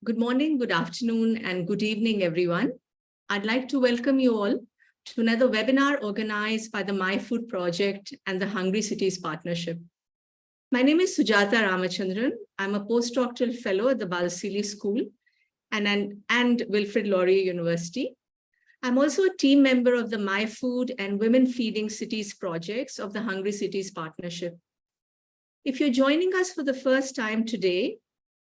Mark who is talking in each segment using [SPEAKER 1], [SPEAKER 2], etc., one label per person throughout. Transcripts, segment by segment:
[SPEAKER 1] Good morning, good afternoon, and good evening, everyone. I'd like to welcome you all to another webinar organized by the My Food Project and the Hungry Cities Partnership. My name is Sujata Ramachandran. I'm a postdoctoral fellow at the Balsili School and Wilfrid Laurier University. I'm also a team member of the My Food and Women Feeding Cities projects of the Hungry Cities Partnership. If you're joining us for the first time today,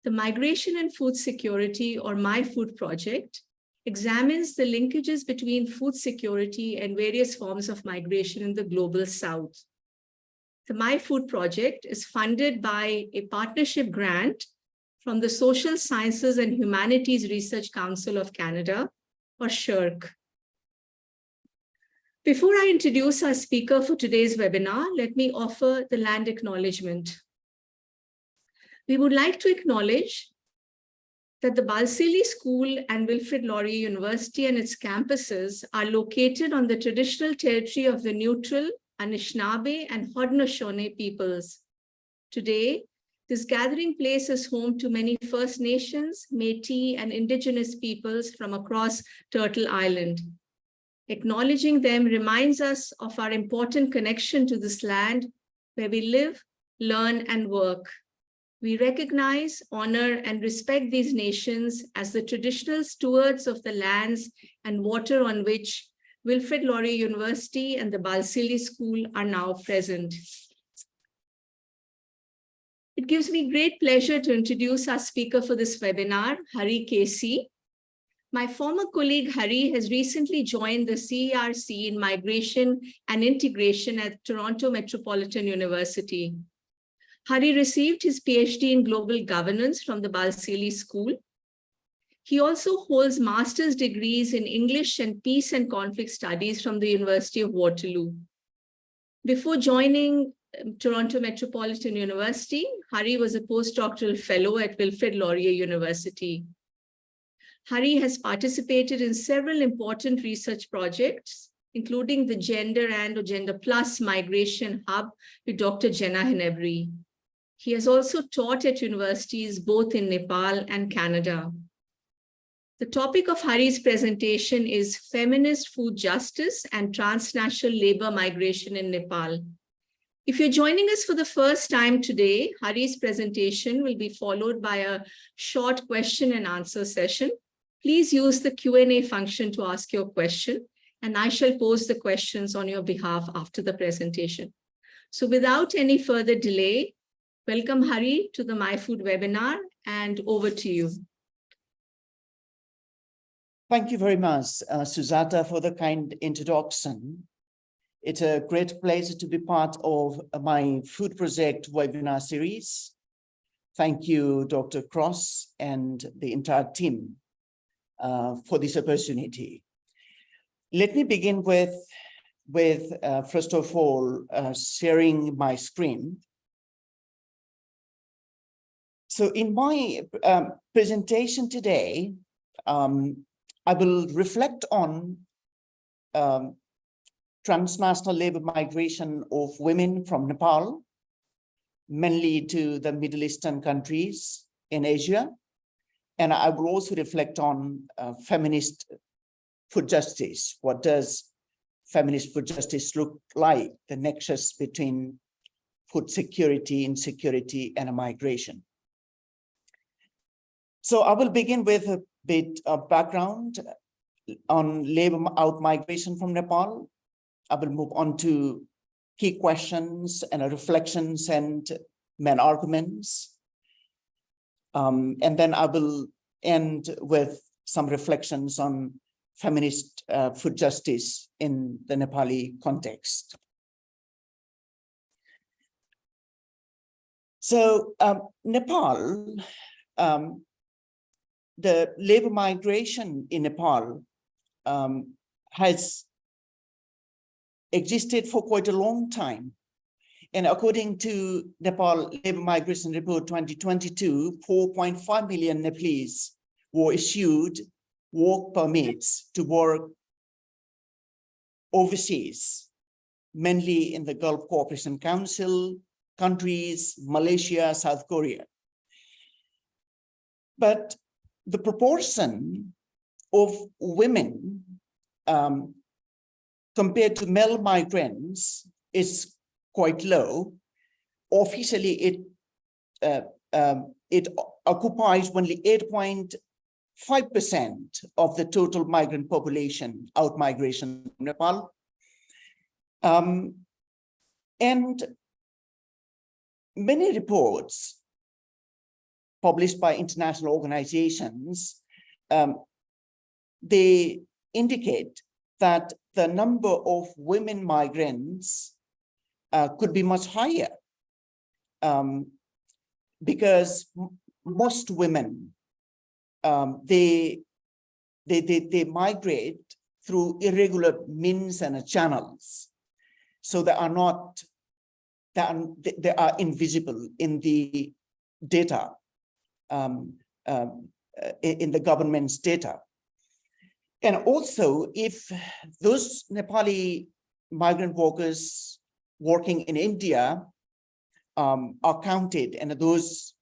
[SPEAKER 1] the Migration and Food Security, or My Food Project, examines the linkages between food security and various forms of migration in the global south. The My Food Project is funded by a partnership grant from the Social Sciences and Humanities Research Council of Canada, or SSHRC. Before I introduce our speaker for today's webinar, let me offer the land acknowledgement. We would like to acknowledge that the Balsili School and Wilfrid Laurier University and its campuses are located on the traditional territory of the neutral, Anishinaabe, and Haudenosaunee peoples. Today, this gathering place is home to many First Nations, Métis, and Indigenous peoples from across Turtle Island. Acknowledging them reminds us of our important connection to this land where we live, learn, and work. We recognize, honor, and respect these nations as the traditional stewards of the lands and water on which Wilfrid Laurier University and the Balsili School are now present. It gives me great pleasure to introduce our speaker for this webinar, Hari K.C. My former colleague Hari has recently joined the CERC in Migration and Integration at Toronto Metropolitan University. Hari received his PhD in Global Governance from the Balsili School. He also holds master's degrees in English and Peace and Conflict Studies from the University of Waterloo. Before joining Toronto Metropolitan University, Hari was a postdoctoral fellow at Wilfrid Laurier University. Hari has participated in several important research projects, including the Gender and or Gender Plus Migration Hub with Dr. Jenna Henebry. He has also taught at universities both in Nepal and Canada. The topic of Hari's presentation is Feminist Food Justice and Transnational Labor Migration in Nepal. If you're joining us for the first time today, Hari's presentation will be followed by a short question and answer session. Please use the Q&A function to ask your question, and I shall pose the questions on your behalf after the presentation. So without any further delay, welcome Hari to the My Food webinar, and over to you.
[SPEAKER 2] Thank you very much, Sujata, for the kind introduction. It's a great pleasure to be part of My Food Project webinar series. Thank you, Dr. Cross and the entire team for this opportunity. Let me begin with first of all, sharing my screen. So in my presentation today, I will reflect on transnational labor migration of women from Nepal, mainly to the Middle Eastern countries in Asia. And I will also reflect on feminist food justice. What does feminist food justice look like? The nexus between food security, insecurity, and migration. So I will begin with a bit of background on labor out migration from Nepal. I will move on to key questions and reflections and main arguments. And then I will end with some reflections on feminist food justice in the Nepali context. So Nepal, the labor migration in Nepal has existed for quite a long time. And according to Nepal Labor Migration Report 2022, 4.5 million Nepalese were issued work permits to work overseas, mainly in the Gulf Cooperation Council countries, Malaysia, South Korea. But the proportion of women compared to male migrants is quite low. Officially, it occupies only 8.5% of the total migrant population, out-migration from Nepal. And many reports published by international organizations, they indicate that the number of women migrants could be much higher, because most women, they migrate through irregular means and channels, so they are invisible in the data, in the government's data. And also, if those Nepali migrant workers working in India are counted, and those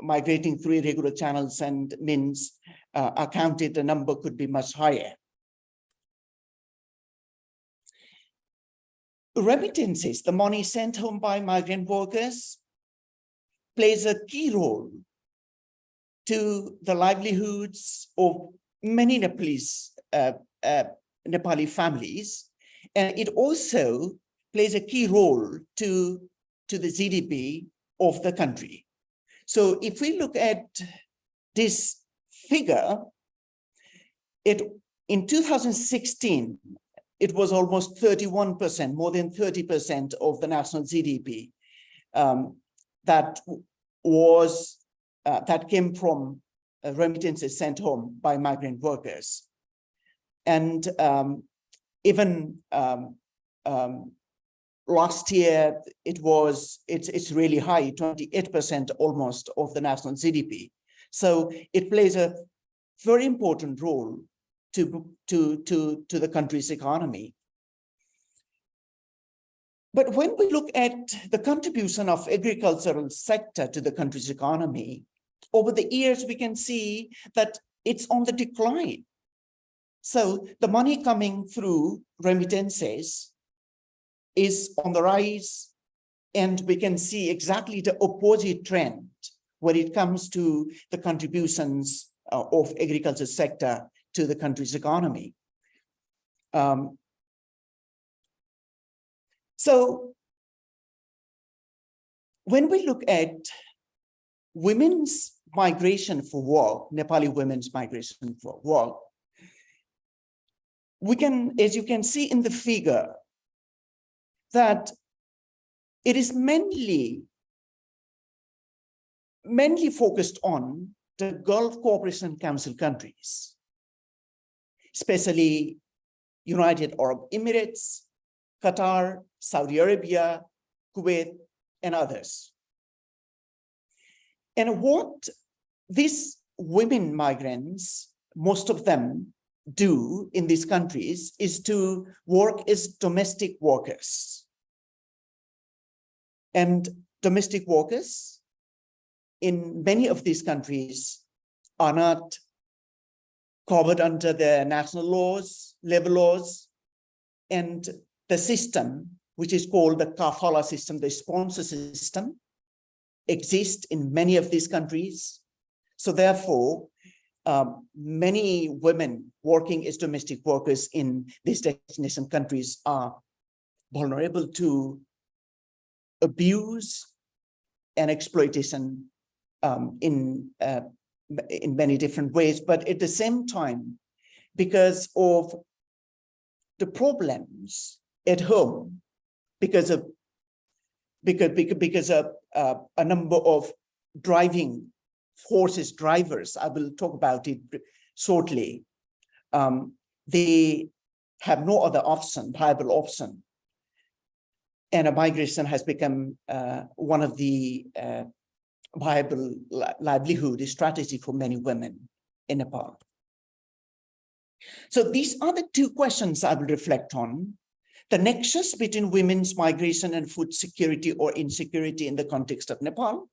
[SPEAKER 2] migrating through irregular channels and means are counted, the number could be much higher. Remittances, the money sent home by migrant workers, plays a key role to the livelihoods of many Nepali families, and it also plays a key role to the GDP of the country. So if we look at this figure, in 2016, it was almost 31%, more than 30% of the national GDP that came from remittances sent home by migrant workers. And even last year, it's really high, 28% almost of the national GDP. So it plays a very important role to the country's economy. But when we look at the contribution of agricultural sector to the country's economy, over the years, we can see that it's on the decline. So the money coming through remittances is on the rise, and we can see exactly the opposite trend when it comes to the contributions of agriculture sector to the country's economy. So when we look at women's migration for work, Nepali women's migration for work, we can, as you can see in the figure, that it is mainly focused on the Gulf Cooperation Council countries, especially United Arab Emirates, Qatar, Saudi Arabia, Kuwait, and others. And what these women migrants, most of them, do in these countries is to work as domestic workers. And domestic workers in many of these countries are not covered under the national laws, labor laws, and the system, which is called the kafala system, the sponsor system, exists in many of these countries. So therefore, many women working as domestic workers in these destination countries are vulnerable to abuse and exploitation in many different ways. But at the same time, because of the problems at home, because of a number of driving forces, drivers, I will talk about it shortly, they have no other option, viable option. And a migration has become one of the viable livelihood strategy for many women in Nepal. So these are the two questions I will reflect on: the nexus between women's migration and food security or insecurity in the context of Nepal.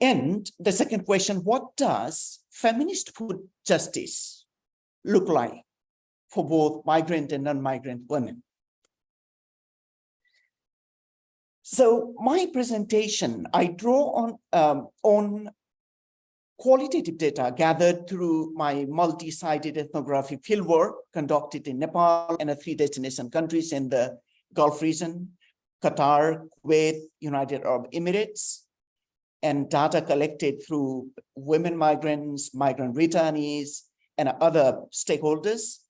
[SPEAKER 2] And the second question, what does feminist food justice look like for both migrant and non-migrant women? So my presentation, I draw on qualitative data gathered through my multi-sided ethnographic fieldwork conducted in Nepal and 3 destination countries in the Gulf region, Qatar, Kuwait, United Arab Emirates, and data collected through women migrants, migrant returnees, and other stakeholders.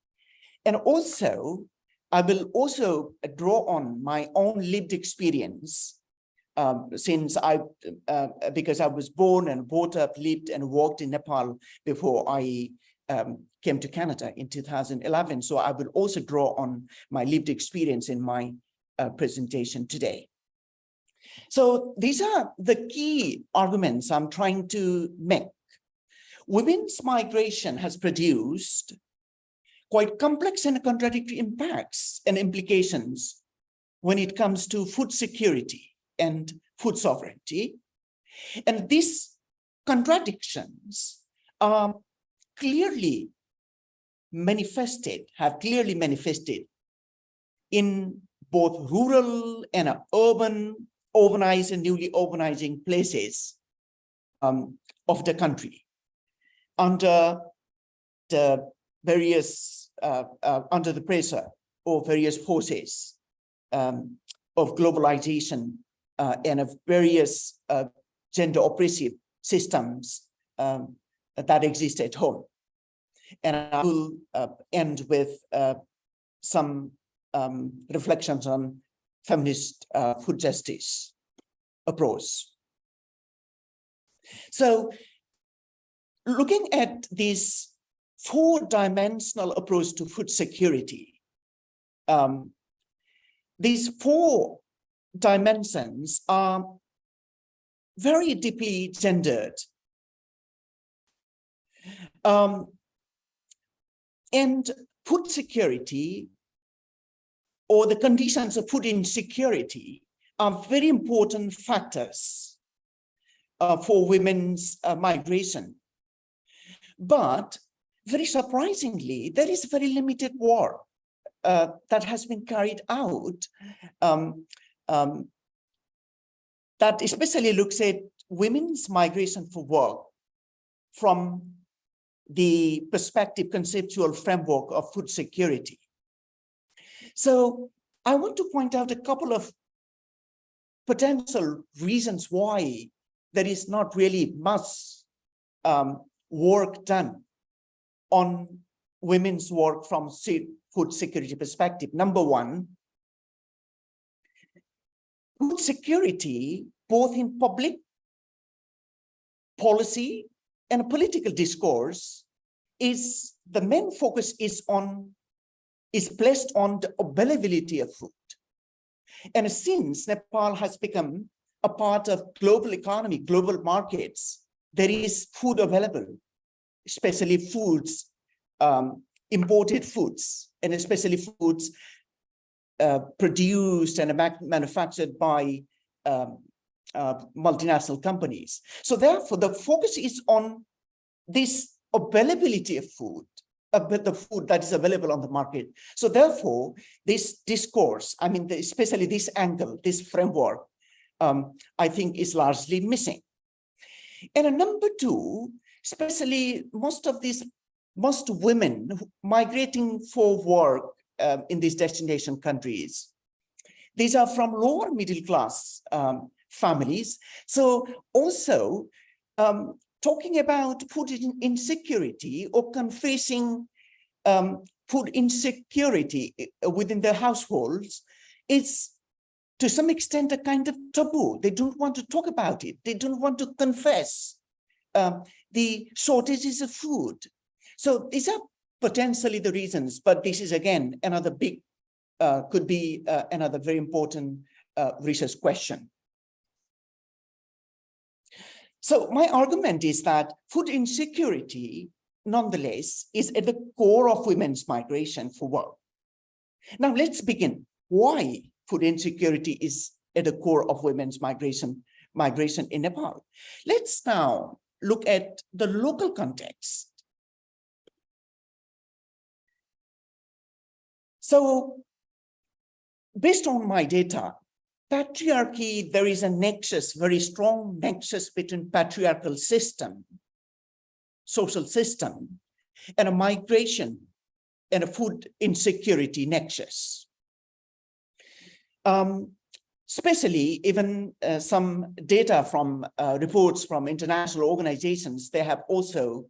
[SPEAKER 2] And also, I will also draw on my own lived experience because I was born and brought up, lived and worked in Nepal before I came to Canada in 2011. So I will also draw on my lived experience in my presentation today. So these are the key arguments I'm trying to make. Women's migration has produced quite complex and contradictory impacts and implications when it comes to food security and food sovereignty. And these contradictions are clearly manifested, have clearly manifested in both rural and urbanized and newly urbanizing places of the country under the various, under the pressure of various forces of globalization and of various gender oppressive systems that exist at home. And I will end with some reflections on feminist food justice approach. So looking at this 4-dimensional approach to food security, these 4 dimensions are very deeply gendered. And food security or the conditions of food insecurity are very important factors for women's migration. But very surprisingly, there is very limited work that has been carried out that especially looks at women's migration for work from the perspective, conceptual framework of food security. So I want to point out a couple of potential reasons why there is not really much work done on women's work from food security perspective. Number one, food security, both in public policy and political discourse, is the main focus is placed on the availability of food. And since Nepal has become a part of global economy, global markets, there is food available, especially foods, imported foods, and especially foods produced and manufactured by multinational companies. So therefore, the focus is on this availability of food, the food that is available on the market. So therefore, this discourse, I mean, especially this angle, this framework, I think is largely missing. And number two, especially most women migrating for work in these destination countries, these are from lower middle class families. So also talking about food insecurity or confessing food insecurity within their households is to some extent a kind of taboo. They don't want to talk about it. They don't want to confess the shortages of food. So these are potentially the reasons, but this is again another big, could be another very important research question. So my argument is that food insecurity, nonetheless, is at the core of women's migration for work. Now let's begin. Why food insecurity is at the core of women's migration in Nepal? Let's now look at the local context. So based on my data, patriarchy, there is a nexus, very strong nexus between patriarchal system, social system, and a migration and a food insecurity nexus. Especially even some data from reports from international organizations, they have also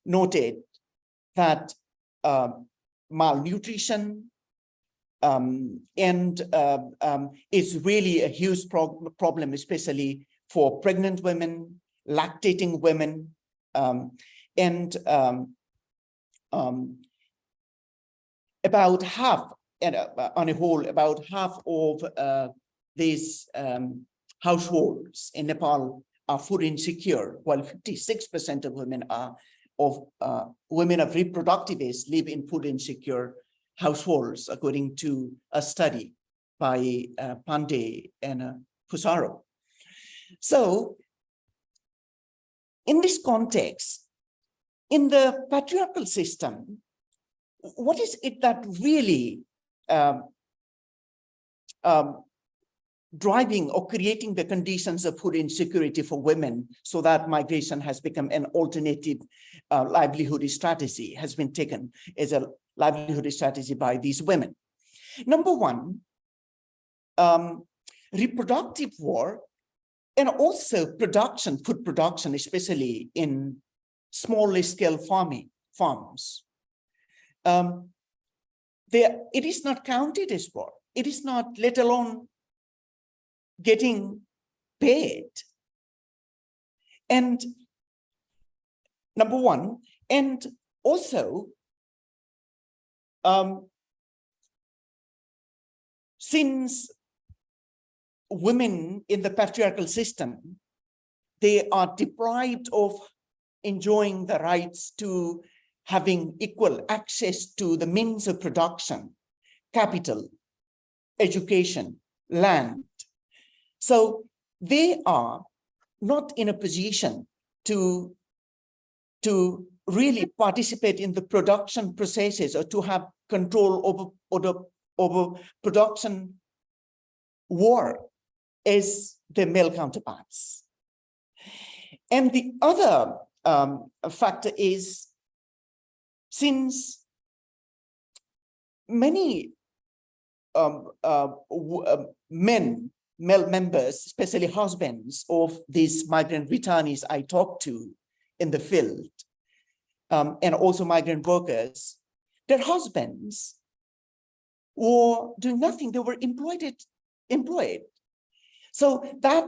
[SPEAKER 2] noted that malnutrition is really a huge problem, especially for pregnant women, lactating women, about half, and on a whole, about half of these households in Nepal are food insecure, while 56% of women women of reproductive age live in food insecure households, according to a study by Pandey and Fusaro. So, in this context, in the patriarchal system, what is it that really driving or creating the conditions of food insecurity for women, so that migration has become an alternative livelihood strategy, has been taken as a livelihood strategy by these women? Number one, reproductive work, and also production, food production, especially in small scale farms. It is not counted as work. It is not, let alone getting paid. And number one, and also, since women in the patriarchal system, they are deprived of enjoying the rights to having equal access to the means of production, capital, education, land. So they are not in a position to really participate in the production processes or to have control over production work as their male counterparts. And the other factor is, since many male members, especially husbands of these migrant returnees I talked to in the field, and also migrant workers, their husbands were doing nothing. They were employed. So that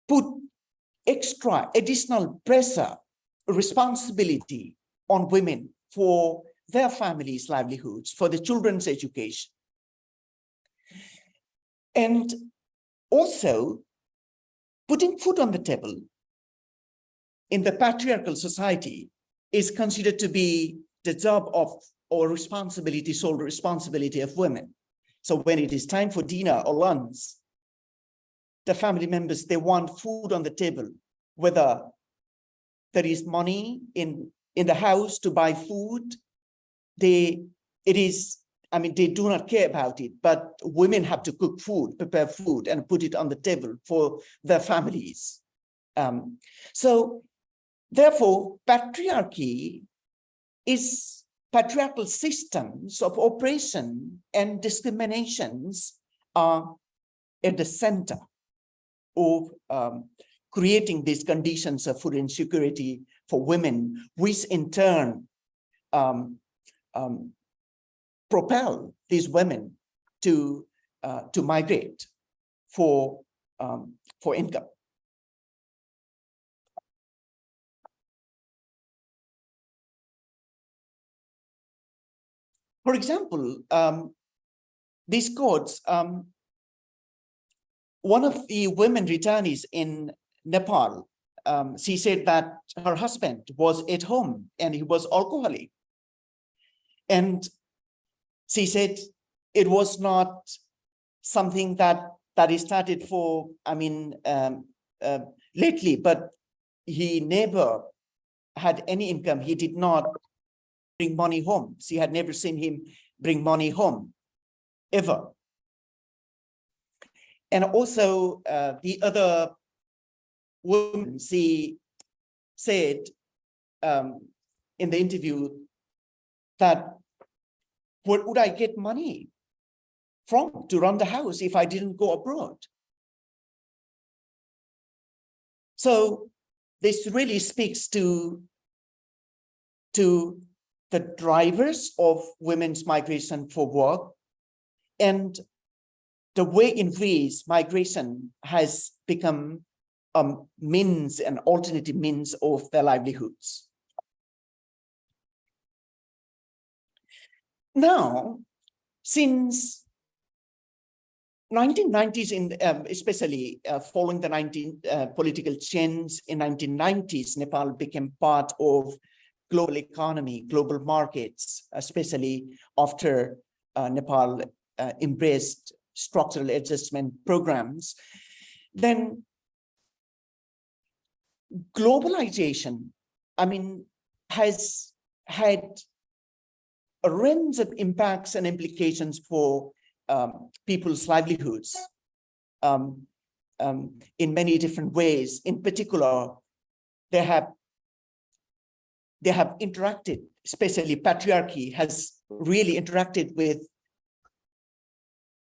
[SPEAKER 2] put additional pressure, responsibility on women for their families' livelihoods, for the children's education. And also, putting food on the table in the patriarchal society is considered to be the job of, or responsibility, sole responsibility of women. So when it is time for dinner or lunch, the family members, they want food on the table, whether there is money in the house to buy food, they do not care about it, but women have to cook food, prepare food, and put it on the table for their families. So therefore, patriarchy is patriarchal systems of oppression and discriminations are at the center of creating these conditions of food insecurity for women, which in turn propel these women to migrate for income. For example, these codes, one of the women returnees in Nepal, she said that her husband was at home and he was alcoholic. And she said it was not something that is started for, lately, but he never had any income. He did not bring money home. She had never seen him bring money home, ever. And also the other woman, she said in the interview that, where would I get money from to run the house if I didn't go abroad? So this really speaks to the drivers of women's migration for work and the way in which migration has become a means, an alternative means of their livelihoods. Now, since 1990s, especially following the political change in 1990s, Nepal became part of global economy, global markets, especially after Nepal embraced structural adjustment programs. Then globalization, I mean, has had a range of impacts and implications for people's livelihoods in many different ways. In particular, they have interacted, especially patriarchy has really interacted with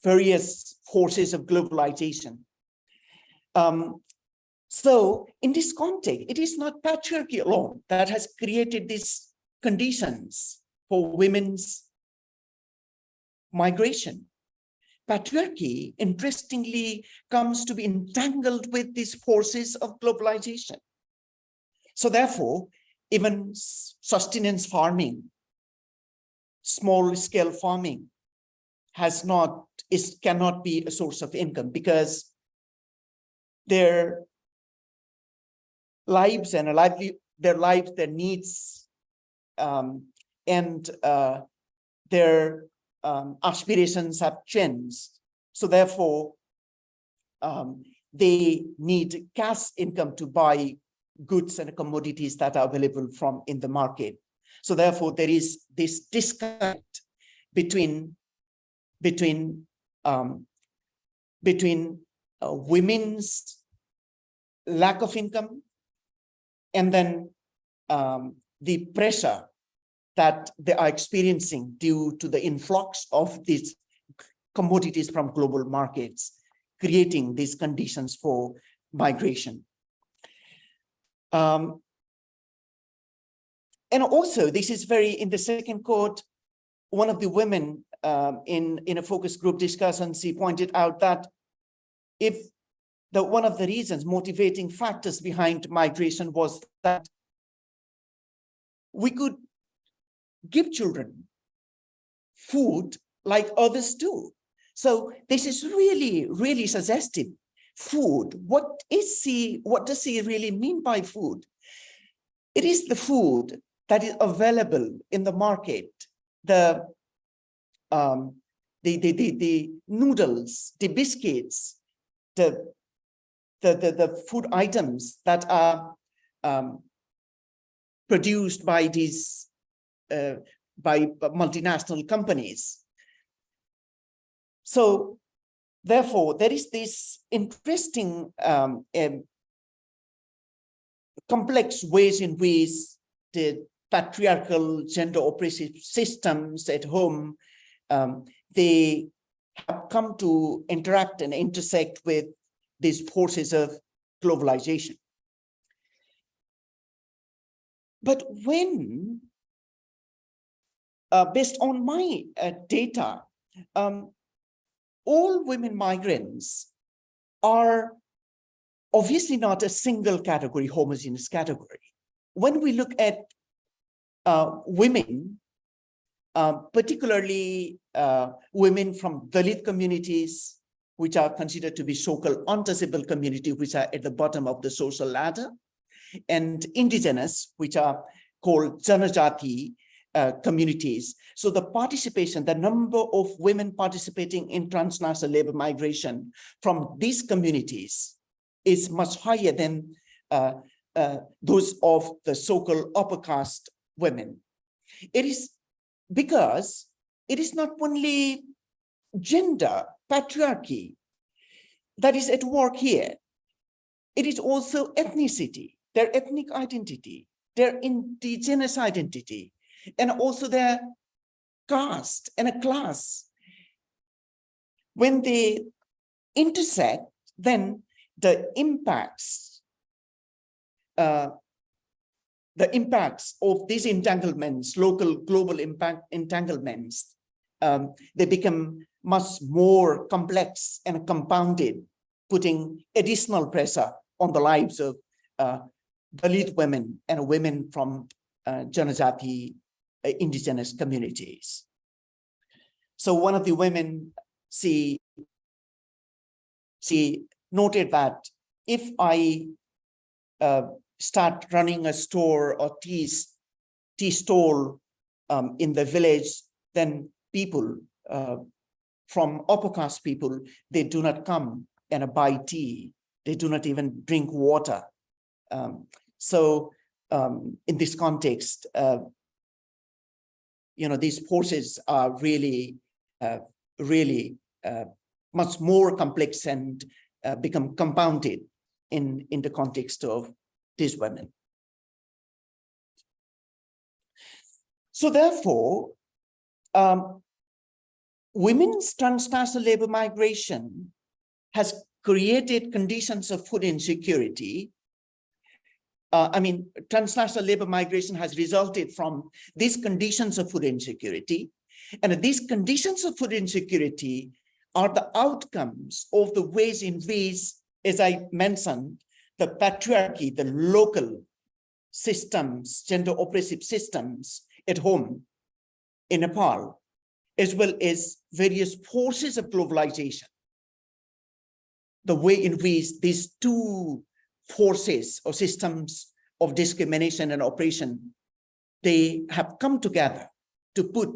[SPEAKER 2] various forces of globalization. So in this context, it is not patriarchy alone that has created these conditions for women's migration. Patriarchy, interestingly, comes to be entangled with these forces of globalization. So therefore, even sustenance farming, small-scale farming, cannot be a source of income because their lives and their needs and their aspirations have changed. So therefore, they need cash income to buy goods and commodities that are available in the market. So therefore, there is this disconnect between women's lack of income and then the pressure that they are experiencing due to the influx of these commodities from global markets, creating these conditions for migration. And also, this is in the second quote, one of the women in a focus group discussion, she pointed out that one of the reasons, motivating factors behind migration was that we could give children food like others do. So this is really, really suggestive. Food, what does she really mean by food? It is the food that is available in the market, the noodles, the biscuits, the food items that are produced by these by multinational companies. So therefore, there is this interesting complex ways in which the patriarchal gender oppressive systems at home, they have come to interact and intersect with these forces of globalization. But when, based on my data, all women migrants are obviously not a single category, homogeneous category. When we look at women, particularly women from Dalit communities, which are considered to be so-called untouchable community, which are at the bottom of the social ladder, and indigenous, which are called Janajati communities. So the participation, the number of women participating in transnational labor migration from these communities is much higher than those of the so-called upper caste women. It is because it is not only gender, patriarchy that is at work here. It is also ethnicity, their ethnic identity, their indigenous identity, and also their caste and a class. When they intersect, then the impacts of these entanglements, local, global impact entanglements, they become much more complex and compounded, putting additional pressure on the lives of Dalit women and women from Janajati indigenous communities. So one of the women, she noted that if I start running a store or tea stall in the village, then people from upper caste people, they do not come and buy tea. They do not even drink water. So in this context, these forces are really much more complex and become compounded in the context of these women. So therefore, women's transnational labor migration has created conditions of food insecurity. Transnational labor migration has resulted from these conditions of food insecurity. And these conditions of food insecurity are the outcomes of the ways in which, as I mentioned, the patriarchy, the local systems, gender oppressive systems at home in Nepal, as well as various forces of globalization. The way in which these two forces or systems of discrimination and oppression, they have come together to put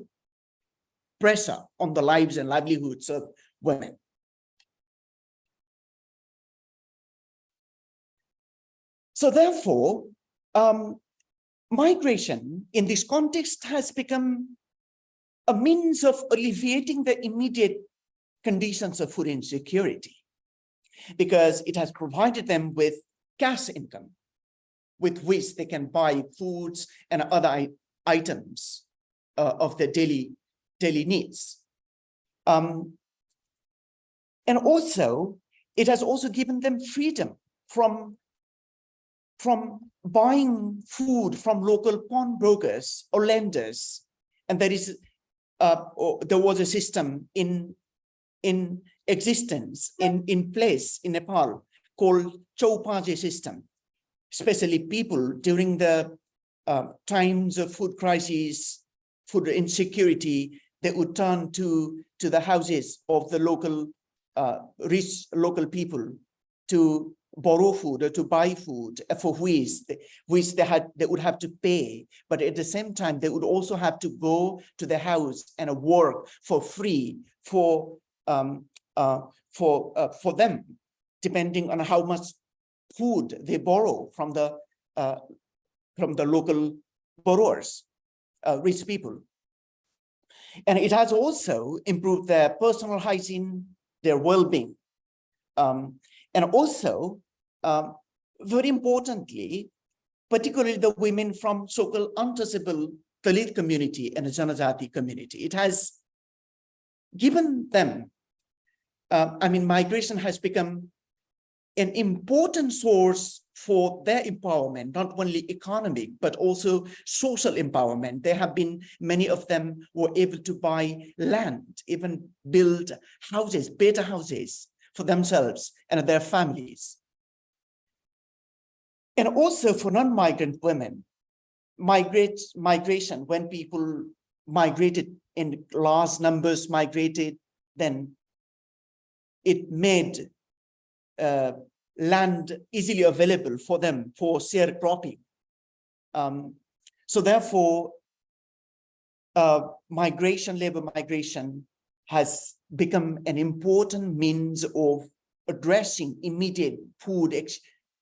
[SPEAKER 2] pressure on the lives and livelihoods of women. So therefore, migration in this context has become a means of alleviating the immediate conditions of food insecurity, because it has provided them with cash income with which they can buy foods and other items of their daily needs. And also, it has also given them freedom from buying food from local pawnbrokers or lenders. And there was a system in existence, in place in Nepal called Chaupaje system. Especially people during the times of food crisis, food insecurity, they would turn to the houses of the local rich local people to borrow food or to buy food for which they would have to pay, but at the same time they would also have to go to the house and work for free for them, depending on how much food they borrow from the local borrowers, rich people. And it has also improved their personal hygiene, their well-being. And also, very importantly, particularly the women from so-called untouchable Dalit community and the Janajati community, it has given them, migration has become an important source for their empowerment, not only economic, but also social empowerment. There have been, many of them were able to buy land, even build houses, better houses for themselves and their families. And also for non-migrant women, migration, when people migrated in large numbers, then it made land easily available for them for sharecropping. So therefore, labor migration has become an important means of addressing immediate food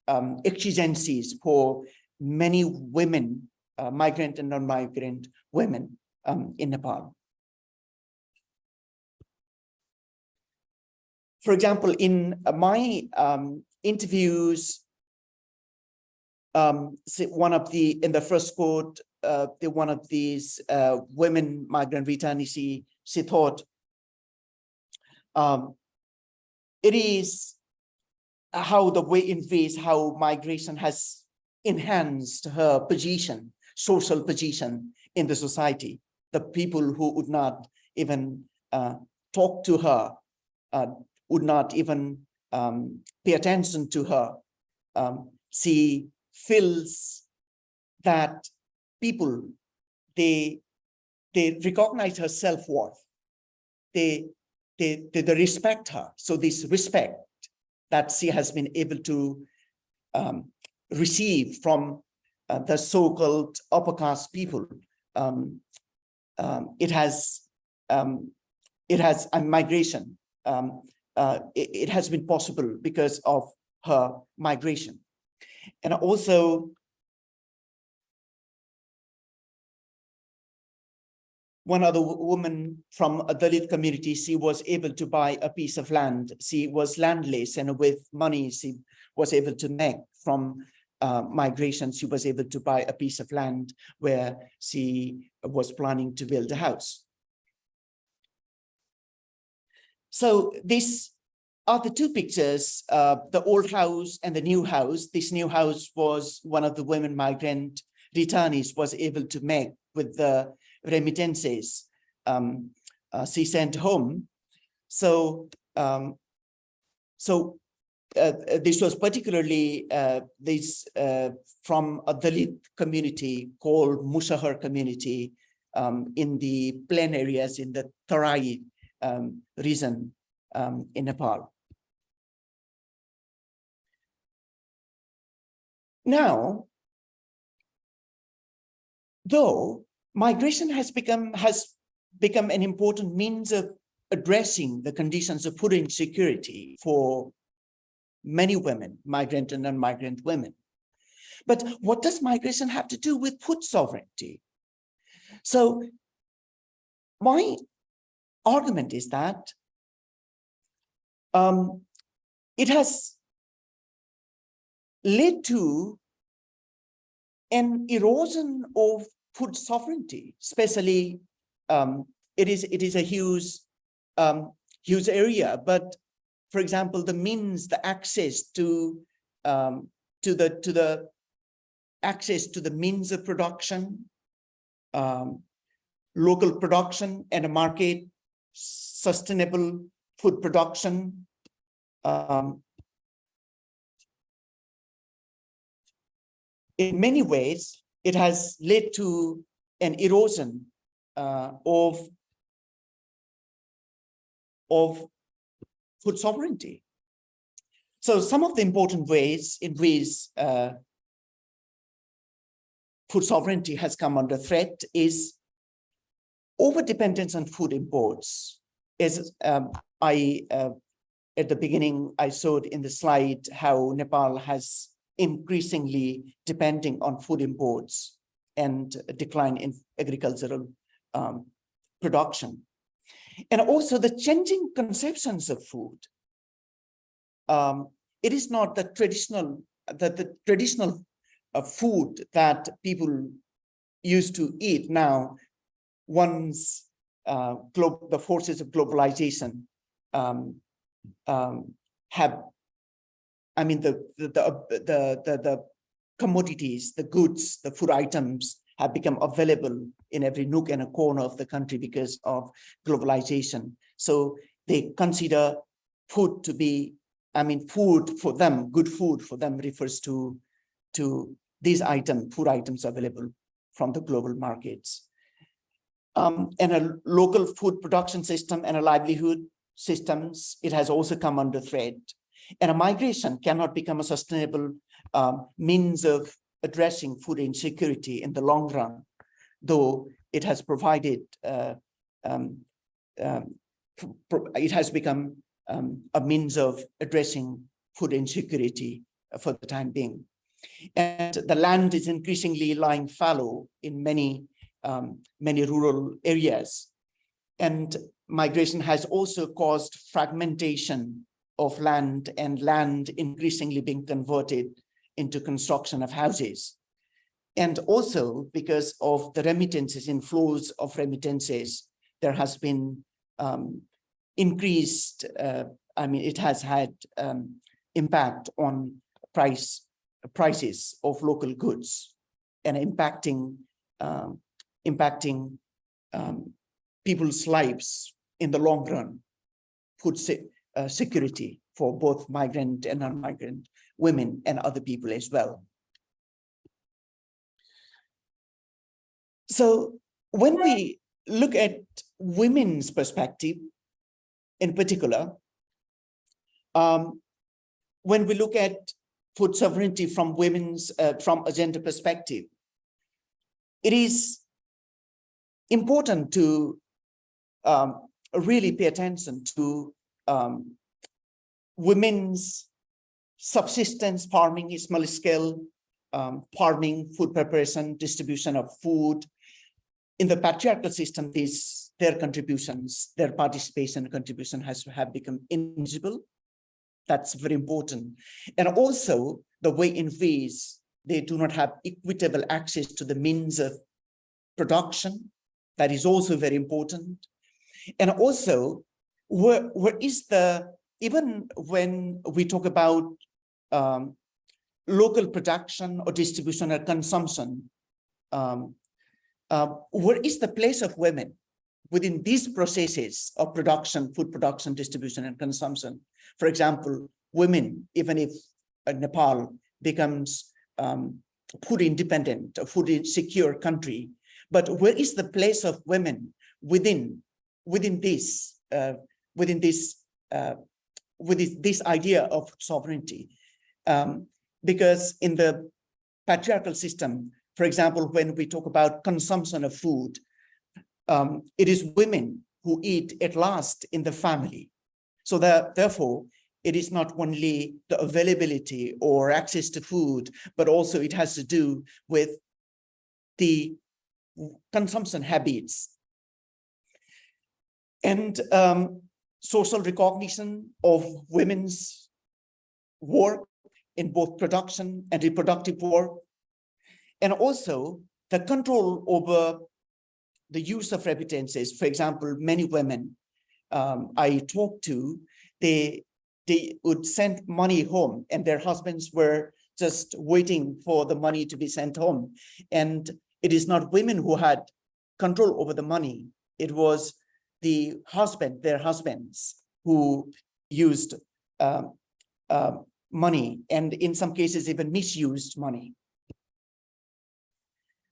[SPEAKER 2] exigencies for many women, migrant and non-migrant women in Nepal. For example, in my interviews, in the first quote, one of these women migrant returnees, she thought, it is how migration has enhanced her position, social position in the society. The people who would not even talk to her, would not even pay attention to her. She feels that people, they recognize her self-worth. They respect her. So this respect that she has been able to receive from the so-called upper caste people, it has migration. It has been possible because of her migration. And also, one other woman from a Dalit community, she was able to buy a piece of land. She was landless, and with money she was able to make from migration, she was able to buy a piece of land where she was planning to build a house. So these are the two pictures, the old house and the new house. This new house was one of the women migrant returnees was able to make with the remittances she sent home. So this was particularly from a Dalit community called Musahar community in the plain areas in the Tarai region in Nepal. Now, though migration has become an important means of addressing the conditions of food insecurity for many women, migrant and non-migrant women. But what does migration have to do with food sovereignty? So my argument is that it has led to an erosion of food sovereignty, especially it is a huge area. But for example, the means, the access to the means of production, local production and a market, sustainable food production, in many ways, it has led to an erosion of food sovereignty. So some of the important ways in which food sovereignty has come under threat is overdependence on food imports. As at the beginning, I showed in the slide how Nepal has increasingly depending on food imports and a decline in agricultural production. And also the changing conceptions of food. It is not the traditional food that people used to eat. Now, once the forces of globalization have, I mean, the commodities, the goods, the food items have become available in every nook and a corner of the country because of globalization. So they consider food to be, I mean, food for them, good food for them refers to these food items available from the global markets. And a local food production system and a livelihood systems, it has also come under threat. And a migration cannot become a sustainable means of addressing food insecurity in the long run, though it has provided, it has become a means of addressing food insecurity for the time being. And the land is increasingly lying fallow in many rural areas. And migration has also caused fragmentation of land, and land increasingly being converted into construction of houses. And also because of the remittances, inflows of remittances, there has been increased, it has had impact on prices of local goods, and impacting people's lives in the long run, food security for both migrant and non-migrant women and other people as well. So when we look at women's perspective in particular, when we look at food sovereignty from from a gender perspective, it is important to really pay attention to women's subsistence farming, small scale farming, food preparation, distribution of food. In the patriarchal system, their contributions, their participation and contribution have become invisible. That's very important. And also the way in which they do not have equitable access to the means of production. That is also very important. And also, where is even when we talk about local production or distribution or consumption, where is the place of women within these processes of production, food production, distribution, and consumption? For example, women, even if Nepal becomes food independent, a food insecure country, but where is the place of women within this idea of sovereignty? Because in the patriarchal system, for example, when we talk about consumption of food, it is women who eat at last in the family. So therefore, it is not only the availability or access to food, but also it has to do with the consumption habits. And social recognition of women's work in both production and reproductive work, and also the control over the use of remittances. For example, many women I talked to, they would send money home and their husbands were just waiting for the money to be sent home. And it is not women who had control over the money. It was their husbands who used money, and in some cases even misused money.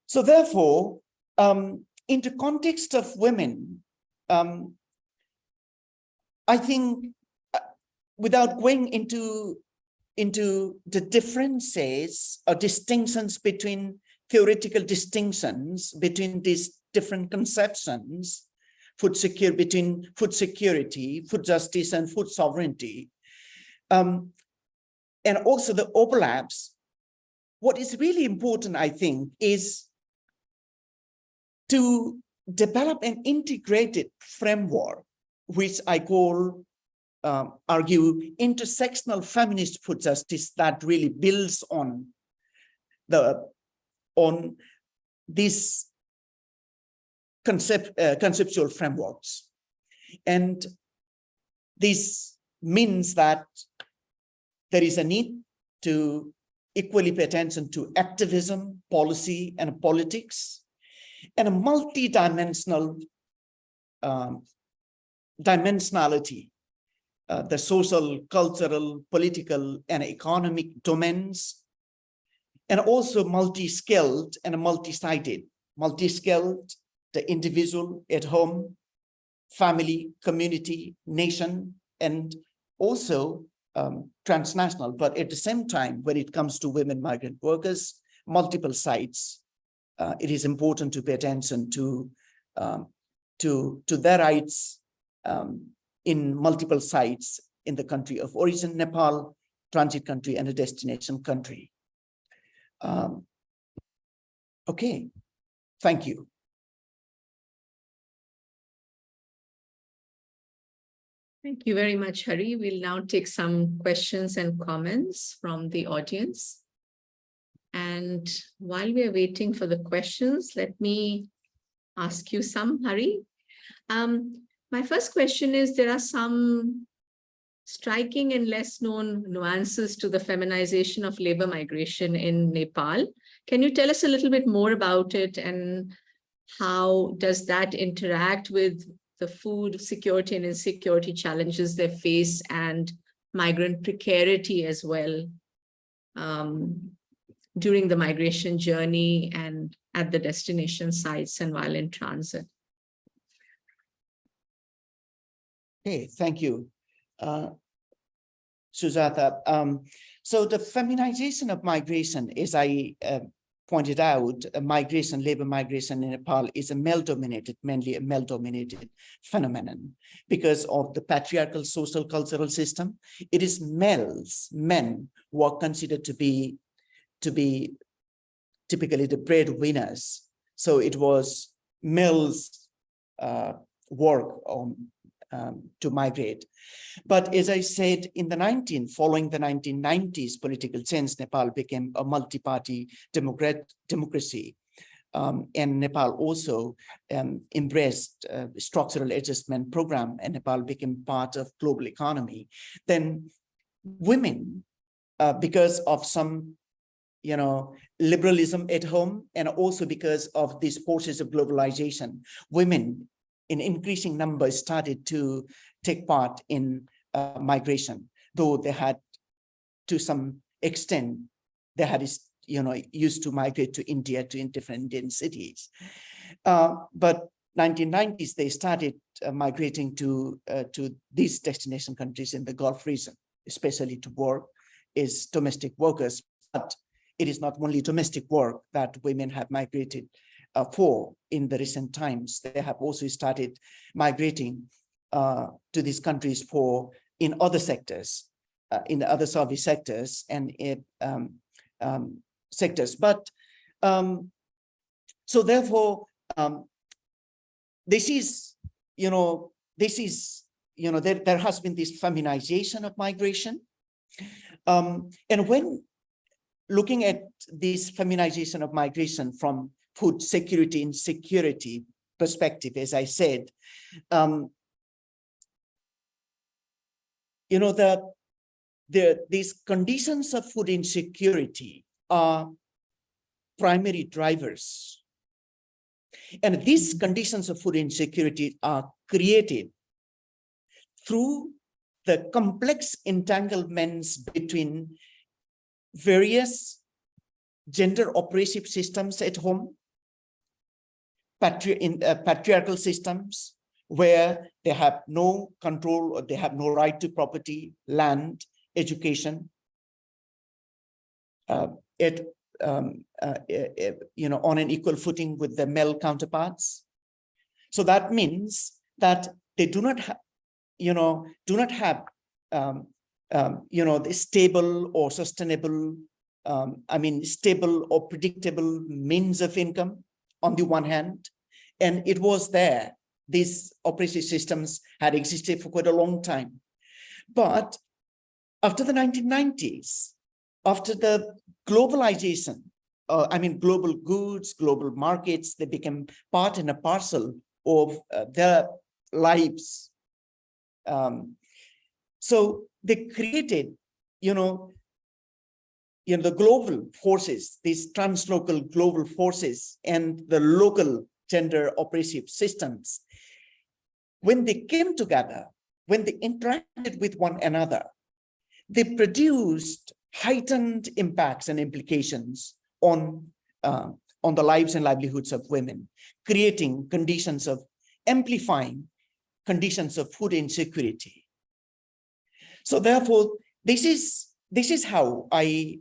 [SPEAKER 2] So therefore, in the context of women, I think without going into the differences or distinctions between theoretical distinctions between these different conceptions, between food security, food justice, and food sovereignty, and also the overlaps, what is really important, I think, is to develop an integrated framework, which I argue intersectional feminist food justice, that really builds on these conceptual frameworks. And this means that there is a need to equally pay attention to activism, policy, and politics, and a multi-dimensional dimensionality, the social, cultural, political, and economic domains, and also multi-skilled and multi-sided. Multi-skilled, the individual at home, family, community, nation, and also transnational. But at the same time, when it comes to women migrant workers, multiple sites, it is important to pay attention to their rights in multiple sites in the country of origin, Nepal, transit country and a destination country. Okay, thank you.
[SPEAKER 1] Thank you very much, Hari. We'll now take some questions and comments from the audience. And while we are waiting for the questions, let me ask you some, Hari. My first question is, there are some striking and less known nuances to the feminization of labor migration in Nepal. Can you tell us a little bit more about it, and how does that interact with the food security and insecurity challenges they face, and migrant precarity as well during the migration journey and at the destination sites and while in transit?
[SPEAKER 2] Okay, thank you, Sujata. So the feminization of migration, as I pointed out, labor migration in Nepal is mainly a male-dominated phenomenon because of the patriarchal social cultural system. It is men who are considered to be typically the breadwinners. So it was males' work to migrate. But as I said, following the 1990s political change, Nepal became a multi-party democracy. And Nepal also embraced structural adjustment program, and Nepal became part of global economy. Then women, because of some liberalism at home, and also because of these forces of globalization, women in increasing numbers started to take part in migration, though they had, to some extent, they had used to migrate to India, to different Indian cities. But 1990s, they started migrating to these destination countries in the Gulf region, especially to work as domestic workers. But it is not only domestic work that women have migrated for in the recent times. They have also started migrating to these countries in other sectors, in the other service sectors and sectors. But so therefore, there has been this feminization of migration. And when looking at this feminization of migration from food security and security perspective, as I said, these conditions of food insecurity are primary drivers. And these conditions of food insecurity are created through the complex entanglements between various gender oppressive systems at home, patriarchal systems where they have no control or they have no right to property, land, education, on an equal footing with their male counterparts. So that means that they do not have the stable or sustainable, stable or predictable means of income on the one hand. And it was there. These oppressive systems had existed for quite a long time. But after the 1990s, after the globalization, global goods, global markets, they became part and a parcel of their lives. So they created, the global forces, these translocal global forces and the local gender oppressive systems. When they came together, when they interacted with one another, they produced heightened impacts and implications on the lives and livelihoods of women, creating conditions of amplifying conditions of food insecurity. So therefore, this is how I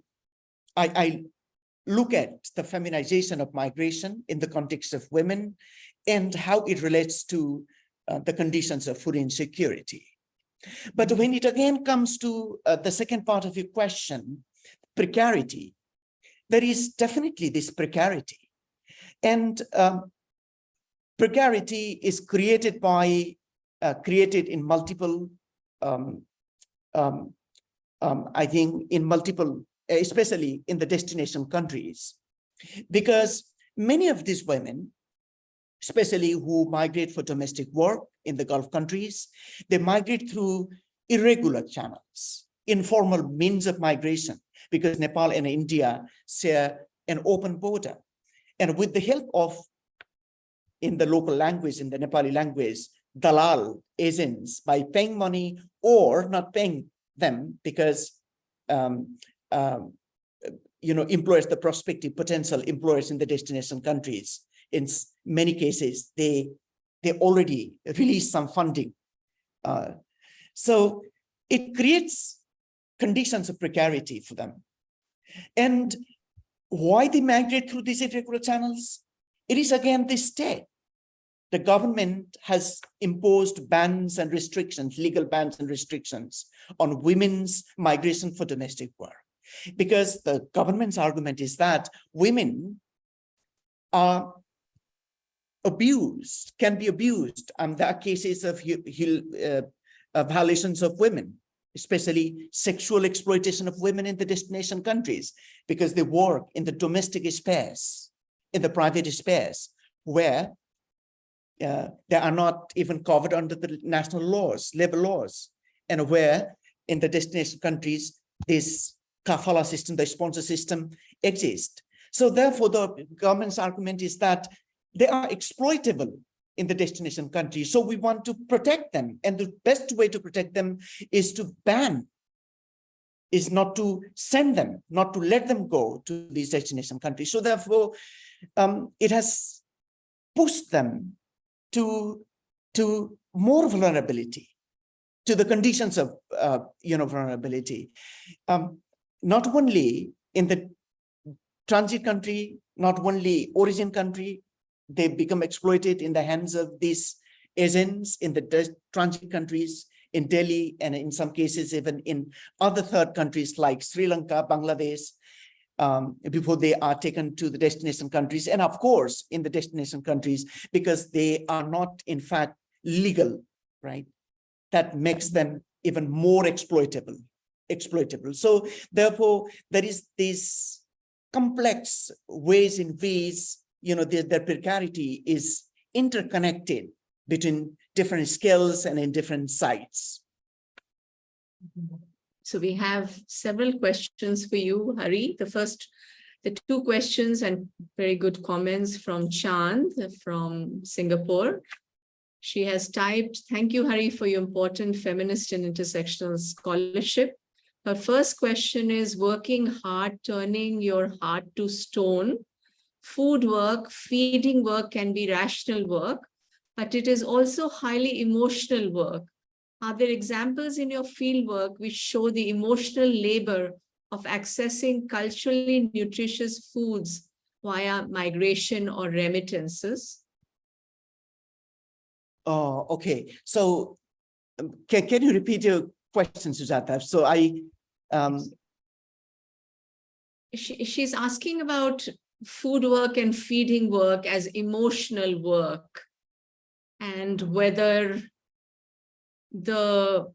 [SPEAKER 2] look at the feminization of migration in the context of women and how it relates to the conditions of food insecurity. But when it again comes to the second part of your question, precarity, there is definitely this precarity. And precarity is created by, created in multiple, I think in multiple, especially in the destination countries, because many of these women, especially who migrate for domestic work in the Gulf countries, they migrate through irregular channels, informal means of migration, because Nepal and India share an open border. And with the help of, in the local language, in the Nepali language, dalal agents, by paying money or not paying them, because employers, the prospective potential employers in the destination countries, in many cases, they already release some funding. So it creates conditions of precarity for them. And why they migrate through these irregular channels? It is again the state. The government has imposed bans and restrictions, legal bans and restrictions on women's migration for domestic work. Because the government's argument is that women are abused, can be abused. There are cases of violations of women, especially sexual exploitation of women in the destination countries, because they work in the domestic space, in the private space, where they are not even covered under the national laws, labor laws, and where in the destination countries, this kafala system, the sponsor system exists. So therefore, the government's argument is that they are exploitable in the destination country. So we want to protect them. And the best way to protect them is to ban, is not to send them, not to let them go to these destination countries. So therefore, it has pushed them to more vulnerability, to the conditions of vulnerability. Not only in the transit country, not only origin country, they become exploited in the hands of these agents in the transit countries, in Delhi, and in some cases even in other third countries like Sri Lanka, Bangladesh, before they are taken to the destination countries. And of course, in the destination countries, because they are not in fact legal, right? That makes them even more exploitable. So therefore, there is these complex ways in which their precarity is interconnected between different skills and in different sites.
[SPEAKER 1] So we have several questions for you, Hari. The two questions and very good comments from Chand from Singapore. She has typed, "Thank you, Hari, for your important feminist and intersectional scholarship. Her first question is, working hard, turning your heart to stone. Food work, feeding work can be rational work, but it is also highly emotional work. Are there examples in your fieldwork which show the emotional labor of accessing culturally nutritious foods via migration or remittances?"
[SPEAKER 2] Oh, okay. So can you repeat your question, Sujata? So
[SPEAKER 1] she's asking about food work and feeding work as emotional work, and whether the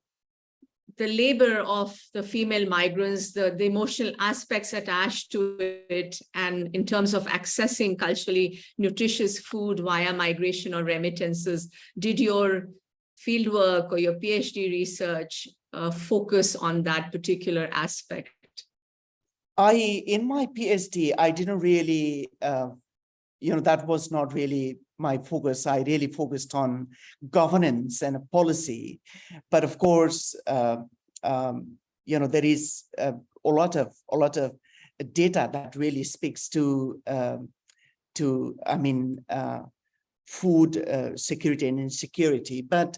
[SPEAKER 1] labor of the female migrants, the emotional aspects attached to it, and in terms of accessing culturally nutritious food via migration or remittances, did your fieldwork or your PhD research focus on that particular aspect?
[SPEAKER 2] In my PhD, I didn't really, that was not really my focus. I really focused on governance and policy. But of course, there is a lot of data that really speaks to food security and insecurity. But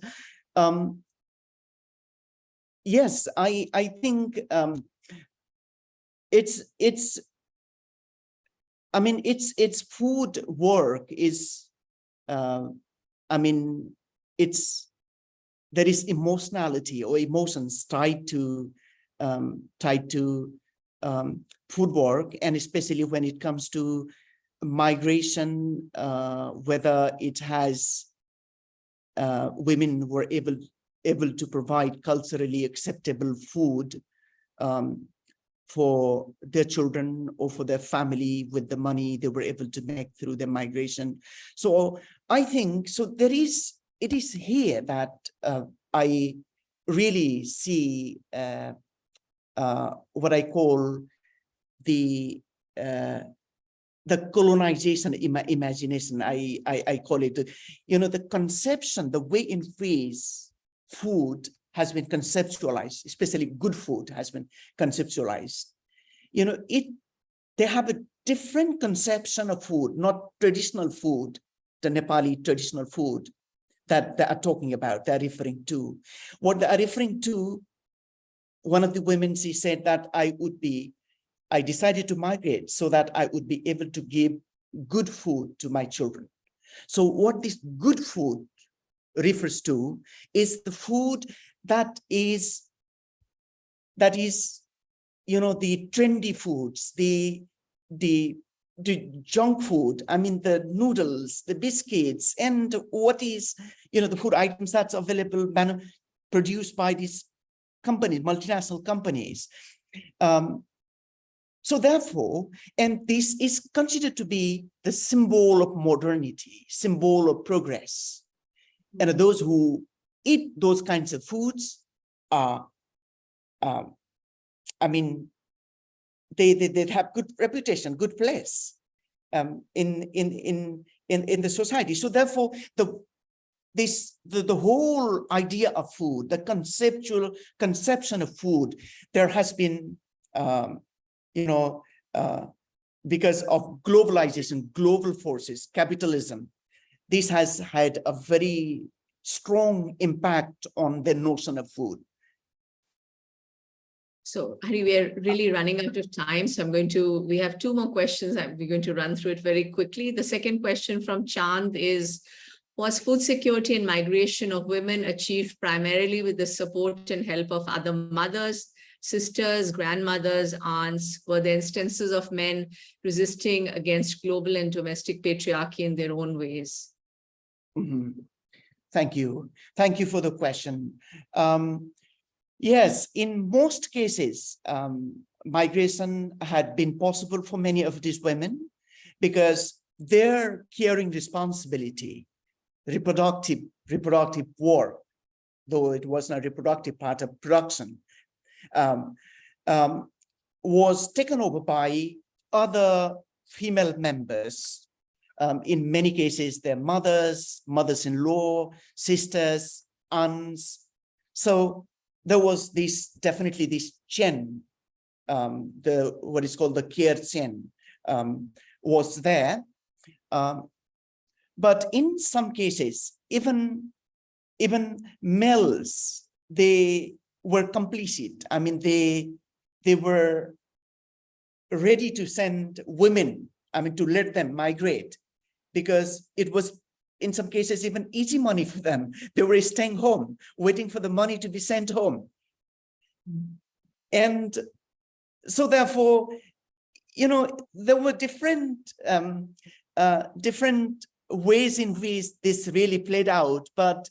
[SPEAKER 2] yes, I think it's food work is, it's there is emotionality or emotions tied to food work, and especially when it comes to migration, whether it has women were able to provide culturally acceptable food for their children or for their family with the money they were able to make through their migration. So I think, so it is here that I really see what I call the colonization imagination. I call it, the conception, the way in which food has been conceptualized, especially good food has been conceptualized. They have a different conception of food, not traditional food, the Nepali traditional food that they are talking about, they're referring to. What they are referring to, one of the women, she said that I decided to migrate so that I would be able to give good food to my children. So what this good food refers to is the food that is the trendy foods, the junk food, I mean, the noodles, the biscuits, and what is, the food items that's available, produced by these companies, multinational companies. So therefore, and this is considered to be the symbol of modernity, symbol of progress. And those who eat those kinds of foods are, I mean, they have good reputation, good place in the society. So therefore, the whole idea of food, the conception of food, there has been, because of globalization, global forces, capitalism, this has had a very strong impact on the notion of food.
[SPEAKER 1] So, Hari, we're really running out of time. So we have two more questions. We're going to run through it very quickly. The second question from Chand is, was food security and migration of women achieved primarily with the support and help of other mothers, sisters, grandmothers, aunts? Were there instances of men resisting against global and domestic patriarchy in their own ways?
[SPEAKER 2] Mm-hmm. Thank you. Thank you for the question. Yes, in most cases, migration had been possible for many of these women because their caring responsibility, reproductive work, though it was not a reproductive part of production, was taken over by other female members. In many cases, their mothers, mothers-in-law, sisters, aunts. So there was definitely this chain, what is called the care chain, was there. But in some cases, even males, they were complicit. I mean, they were ready to send women, I mean, to let them migrate, because it was, in some cases, even easy money for them. They were staying home, waiting for the money to be sent home. And so therefore, there were different ways in which this really played out. But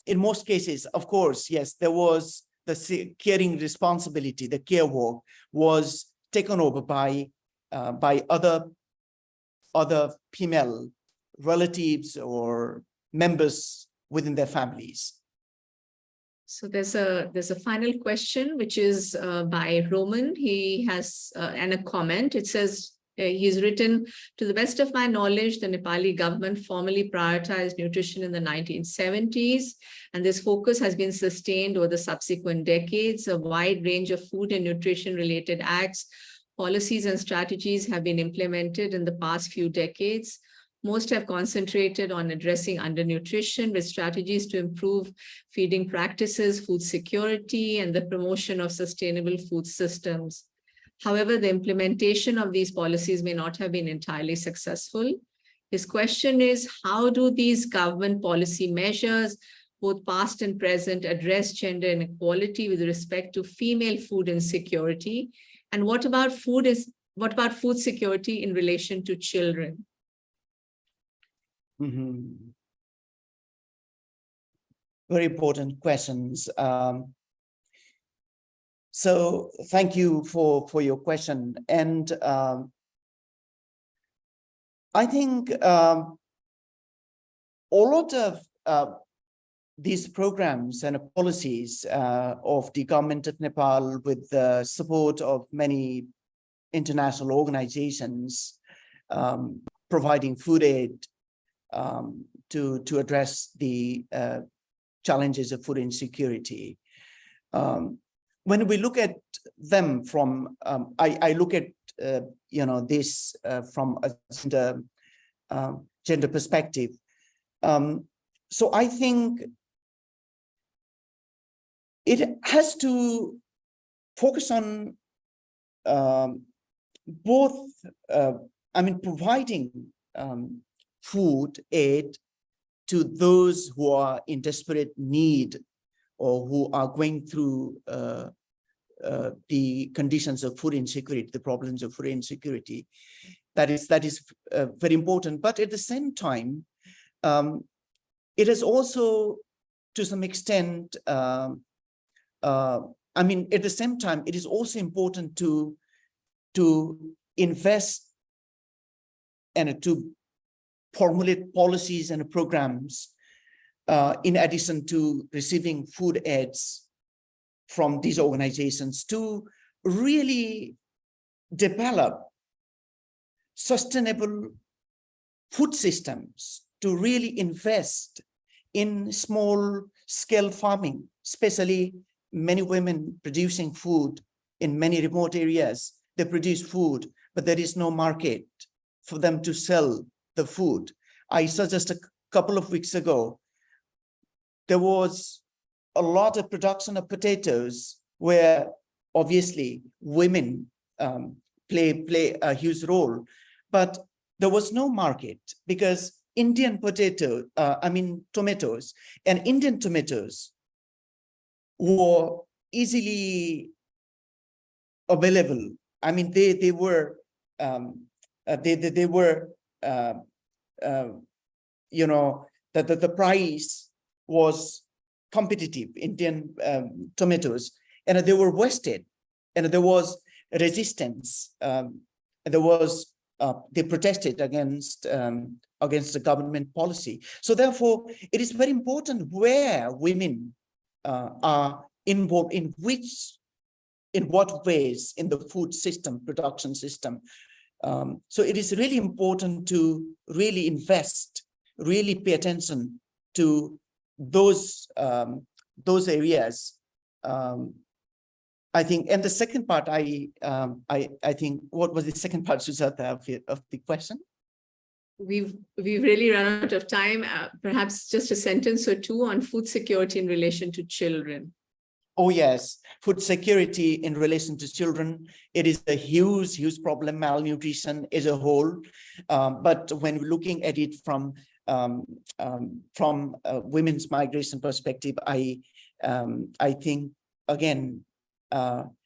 [SPEAKER 2] in most cases, of course, yes, there was the caring responsibility, the care work was taken over by other female relatives or members within their families.
[SPEAKER 1] So there's a final question, which is by Roman. He has and a comment. It says, he's written, to the best of my knowledge, the Nepali government formally prioritized nutrition in the 1970s, and this focus has been sustained over the subsequent decades. A wide range of food and nutrition related acts, policies and strategies have been implemented in the past few decades. Most have concentrated on addressing undernutrition with strategies to improve feeding practices, food security, and the promotion of sustainable food systems. However, the implementation of these policies may not have been entirely successful. His question is, how do these government policy measures, both past and present, address gender inequality with respect to female food insecurity? And what about food security in relation to children?
[SPEAKER 2] Very important questions. So thank you for your question. And I think a lot of these programs and policies of the government of Nepal, with the support of many international organizations providing food aid to address the challenges of food insecurity. When we look at them from, I look at this from a gender perspective. So I think it has to focus on both, providing food aid to those who are in desperate need or who are going through the conditions of food insecurity, the problems of food insecurity. That is very important. But at the same time, it is also, to some extent, at the same time, it is also important to invest and to formulate policies and programs in addition to receiving food aids from these organizations, to really develop sustainable food systems, to really invest in small scale farming, especially many women producing food in many remote areas. They produce food, but there is no market for them to sell the food. I saw just a couple of weeks ago, there was a lot of production of potatoes where obviously women play a huge role, but there was no market because Indian tomatoes and Indian tomatoes were easily available. They were the price was competitive, Indian tomatoes, and they were wasted, and there was resistance. They protested against the government policy. So therefore, it is very important where women are involved, in what ways in the food system, production system. So it is really important to really invest, really pay attention to those areas. I think, and the second part, I think, what was the second part, Sujata, of the question?
[SPEAKER 1] We've really run out of time. Perhaps just a sentence or two on food security in relation to children.
[SPEAKER 2] Oh yes, food security in relation to children. It is a huge problem, malnutrition as a whole. But when we're looking at it from women's migration perspective, I think again,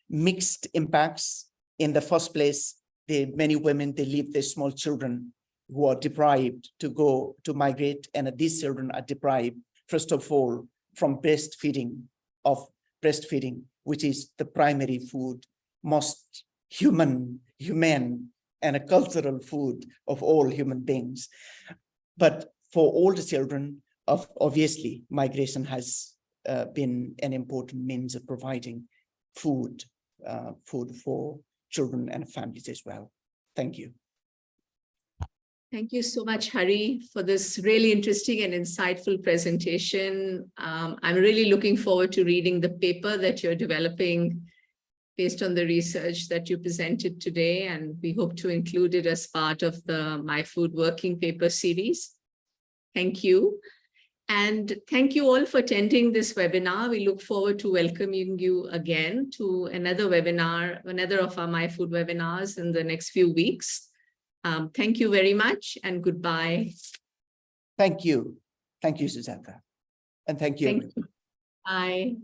[SPEAKER 2] mixed impacts. In the first place, many women, they leave their small children who are deprived to go to migrate, and these children are deprived, first of all, from breastfeeding, which is the primary food, most humane and a cultural food of all human beings. But for all the children, obviously, migration has been an important means of providing food for children and families as well. Thank you.
[SPEAKER 1] Thank you so much, Hari, for this really interesting and insightful presentation. I'm really looking forward to reading the paper that you're developing based on the research that you presented today, and we hope to include it as part of the My Food Working Paper series. Thank you. And thank you all for attending this webinar. We look forward to welcoming you again to another webinar, another of our My Food webinars in the next few weeks. Thank you very much and goodbye.
[SPEAKER 2] Thank you. Thank you, Sujata. And thank you.
[SPEAKER 1] Thank you. Bye.